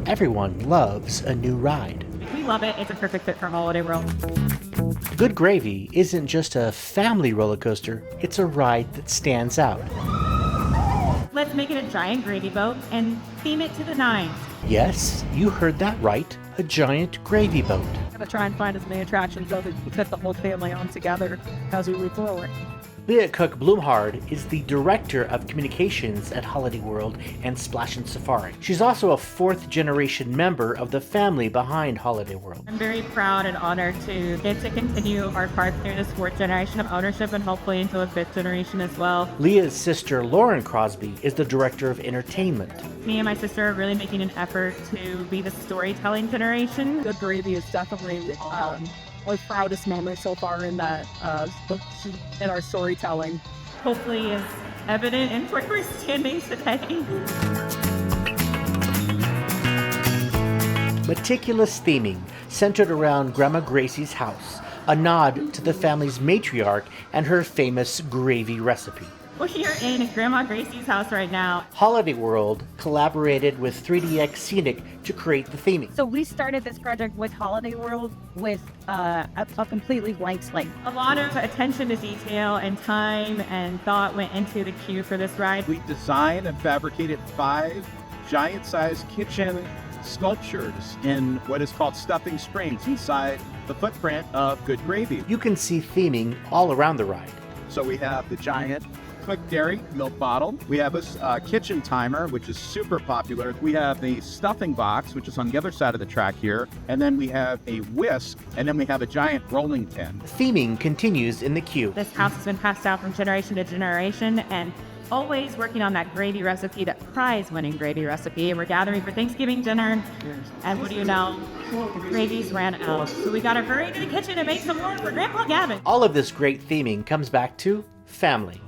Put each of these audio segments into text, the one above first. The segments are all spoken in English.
Everyone loves a new ride. We love it. It's a perfect fit for Holiday World. Good Gravy isn't just a family roller coaster, it's a ride that stands out. Let's make it a giant gravy boat and theme it to the nines. Yes, you heard that right, a giant gravy boat. I'm going to try and find as many attractions so that we fit the whole family on together as we move forward. Leah Kock-Blumhard is the Director of Communications at Holiday World and Splashin Safari. She's also a fourth-generation member of the family behind Holiday World. I'm very proud and honored to get to continue our park through this fourth generation of ownership and hopefully into a fifth generation as well. Leah's sister, Lauren Crosby, is the Director of Entertainment. Me and my sister are really making an effort to be the storytelling generation. Good Gravy is definitely our proudest moment so far in that in our storytelling. Hopefully is evident in where we're standing today. Meticulous theming centered around Grandma Gracie's house, a nod to the family's matriarch and her famous gravy recipe. We are in Grandma Gracie's house right now. Holiday World collaborated with 3DX Scenic to create the theming. So we started this project with Holiday World with a completely blank slate. A lot of attention to detail and time and thought went into the queue for this ride. We designed and fabricated 5 giant-sized kitchen sculptures in what is called stuffing springs inside the footprint of Good Gravy. You can see theming all around the ride. So we have the giant quick dairy milk bottle. We have a kitchen timer, which is super popular. We have the stuffing box, which is on the other side of the track here. And then we have a whisk, and then we have a giant rolling pin. Theming continues in the queue. This house has been passed down from generation to generation and always working on that gravy recipe, that prize-winning gravy recipe. We're gathering for Thanksgiving dinner, and what do you know? Gravy's ran out. So we gotta hurry to the kitchen and make some more for Grandpa Gavin. All of this great theming comes back to family.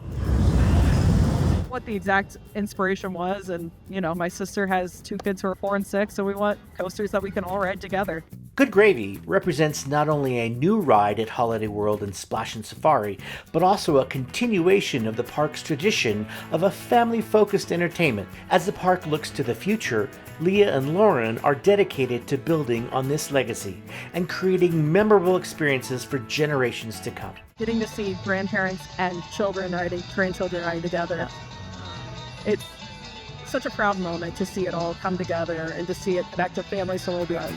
What the exact inspiration was, and my sister has 2 kids who are 4 and 6, so we want coasters that we can all ride together. Good Gravy represents not only a new ride at Holiday World and Splashin Safari, but also a continuation of the park's tradition of a family-focused entertainment. As the park looks to the future, Leah and Lauren are dedicated to building on this legacy and creating memorable experiences for generations to come. Getting to see grandparents and grandchildren riding together. It's such a proud moment to see it all come together and to see it connect to family so well.